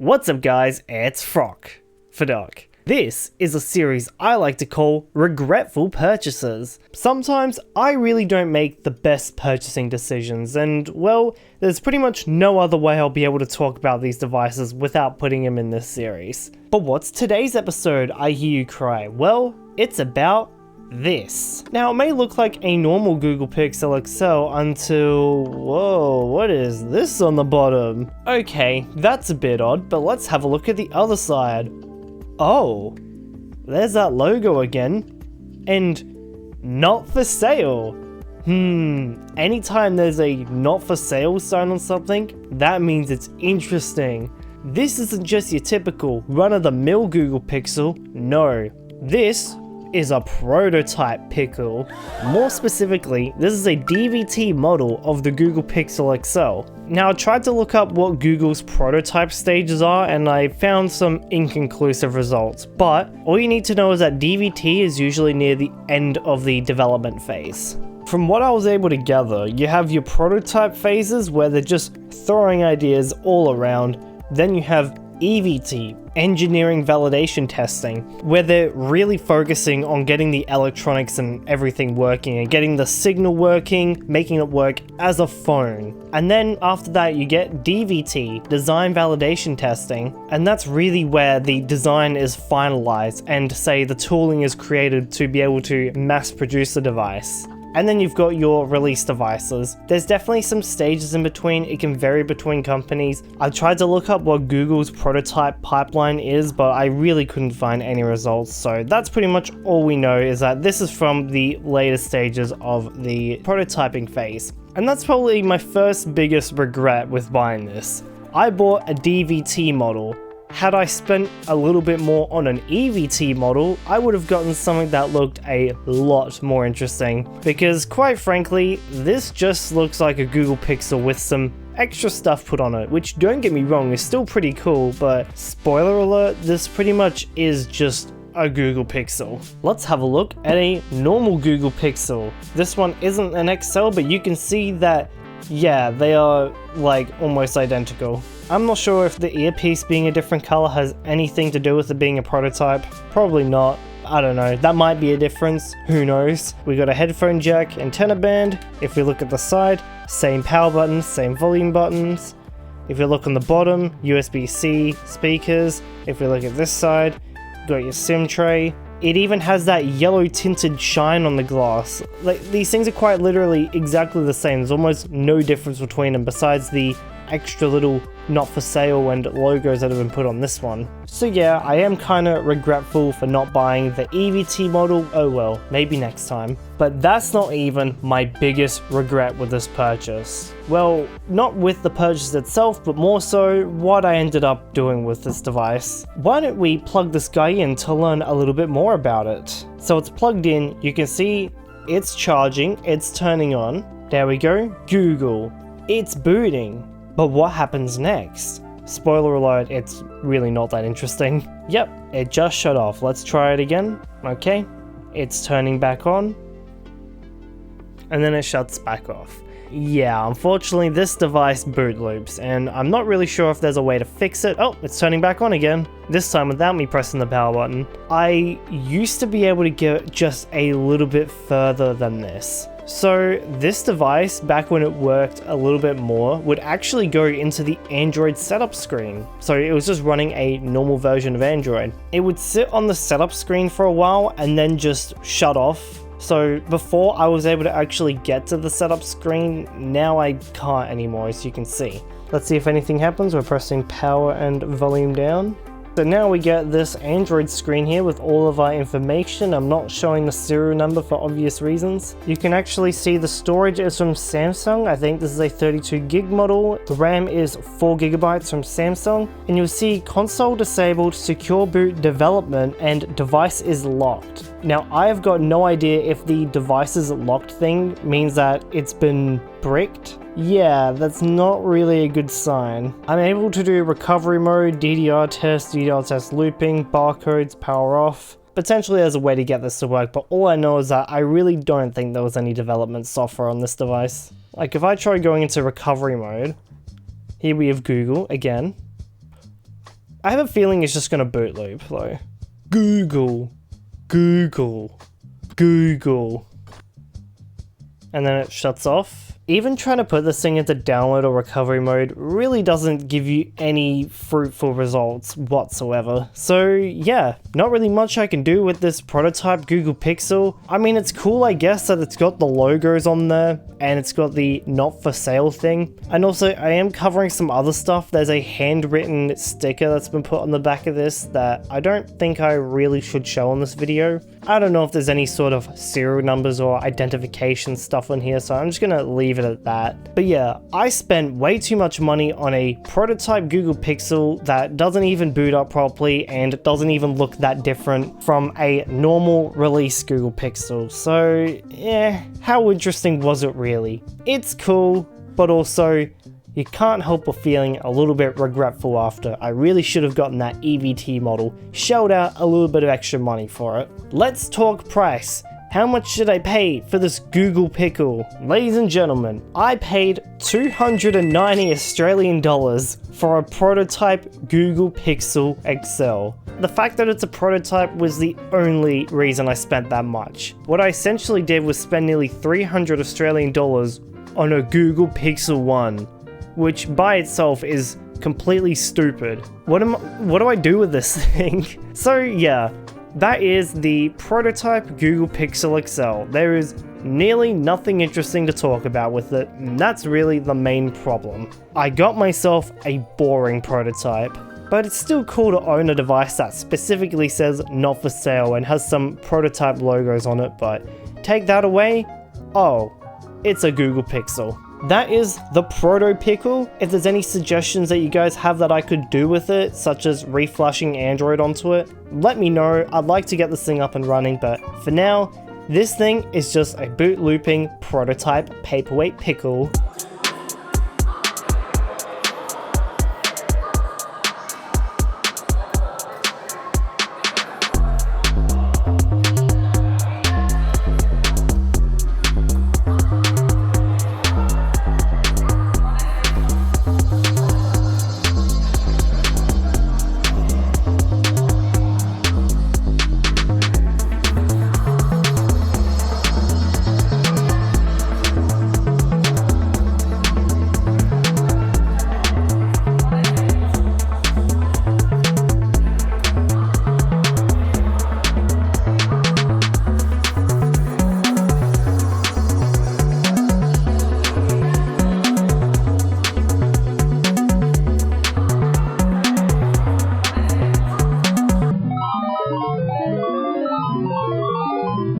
What's up guys, it's Findon. This is a series I like to call Regretful Purchases. Sometimes I really don't make the best purchasing decisions and, well, there's pretty much no other way I'll be able to talk about these devices without putting them in this series. But what's today's episode, I hear you cry? Well, it's about this. Now it may look like a normal Google Pixel XL until, whoa, what is this on the bottom? Okay, that's a bit odd, but let's have a look at the other side. Oh, there's that logo again, and not for sale. Anytime there's a not for sale sign on something, that means it's interesting. This isn't just your typical run-of-the-mill Google Pixel, no, this is a prototype Pixel. More specifically, this is a DVT model of the Google Pixel XL. Now I tried to look up what Google's prototype stages are and I found some inconclusive results, but all you need to know is that DVT is usually near the end of the development phase. From what I was able to gather, you have your prototype phases where they're just throwing ideas all around, then you have EVT, engineering validation testing, where they're really focusing on getting the electronics and everything working and getting the signal working, making it work as a phone. And then after that you get DVT, design validation testing, and that's really where the design is finalized and say the tooling is created to be able to mass produce the device. And then you've got your release devices. There's definitely some stages in between, it can vary between companies. I tried to look up what Google's prototype pipeline is, but I really couldn't find any results, so that's pretty much all we know is that this is from the later stages of the prototyping phase. And that's probably my first biggest regret with buying this. I bought a DVT model. Had I spent a little bit more on an EVT model, I would have gotten something that looked a lot more interesting. Because quite frankly, this just looks like a Google Pixel with some extra stuff put on it, which don't get me wrong, is still pretty cool, but spoiler alert, this pretty much is just a Google Pixel. Let's have a look at a normal Google Pixel. This one isn't an XL, but you can see that, yeah, they are like almost identical. I'm not sure if the earpiece being a different color has anything to do with it being a prototype. Probably not. I don't know. That might be a difference. Who knows? We got a headphone jack, antenna band. If we look at the side, same power buttons, same volume buttons. If you look on the bottom, USB-C speakers. If we look at this side, got your SIM tray. It even has that yellow tinted shine on the glass. Like, these things are quite literally exactly the same. There's almost no difference between them besides the extra little not for sale and logos that have been put on this one. So yeah, I am kinda regretful for not buying the EVT model. Oh well, maybe next time. But that's not even my biggest regret with this purchase. Well, not with the purchase itself, but more so what I ended up doing with this device. Why don't we plug this guy in to learn a little bit more about it? So it's plugged in, you can see it's charging, it's turning on. There we go, Google. It's booting. But what happens next? Spoiler alert, it's really not that interesting. Yep, it just shut off. Let's try it again. Okay, it's turning back on. And then it shuts back off. Yeah, unfortunately this device boot loops, and I'm not really sure if there's a way to fix it. Oh, it's turning back on again. This time without me pressing the power button. I used to be able to get just a little bit further than this. So this device, back when it worked a little bit more, would actually go into the Android setup screen. So it was just running a normal version of Android. It would sit on the setup screen for a while and then just shut off. So before I was able to actually get to the setup screen, now I can't anymore, as you can see. Let's see if anything happens. We're pressing power and volume down. So now we get this Android screen here with all of our information. I'm not showing the serial number for obvious reasons. You can actually see the storage is from Samsung. I think this is a 32 gig model. The RAM is 4 gigabytes from Samsung. And you'll see console disabled, secure boot development, and device is locked. Now I have got no idea if the device is locked thing means that it's been bricked. Yeah, that's not really a good sign. I'm able to do recovery mode, DDR test looping, barcodes, power off. Potentially there's a way to get this to work, but all I know is that I really don't think there was any development software on this device. Like if I try going into recovery mode, here we have Google again. I have a feeling it's just gonna boot loop though. Google, Google, Google. And then it shuts off. Even trying to put this thing into download or recovery mode really doesn't give you any fruitful results whatsoever. So yeah, not really much I can do with this prototype Google Pixel. I mean, it's cool I guess that it's got the logos on there and it's got the not for sale thing. And also I am covering some other stuff. There's a handwritten sticker that's been put on the back of this that I don't think I really should show on this video. I don't know if there's any sort of serial numbers or identification stuff on here, so I'm just gonna leave it at that. But yeah, I spent way too much money on a prototype Google Pixel that doesn't even boot up properly and doesn't even look that different from a normal release Google Pixel. So yeah, how interesting was it really? It's cool, but also you can't help but feeling a little bit regretful after. I really should have gotten that EVT model, shelled out a little bit of extra money for it. Let's talk price. How much should I pay for this Google Pickle? Ladies and gentlemen, I paid 290 Australian dollars for a prototype Google Pixel XL. The fact that it's a prototype was the only reason I spent that much. What I essentially did was spend nearly 300 Australian dollars on a Google Pixel 1, which by itself is completely stupid. What do I do with this thing? So yeah, that is the prototype Google Pixel XL. There is nearly nothing interesting to talk about with it, and that's really the main problem. I got myself a boring prototype, but it's still cool to own a device that specifically says not for sale and has some prototype logos on it, but take that away, oh, it's a Google Pixel. That is the Proto Pickle. If there's any suggestions that you guys have that I could do with it, such as reflashing Android onto it, let me know. I'd like to get this thing up and running, but for now, this thing is just a boot looping prototype paperweight pickle.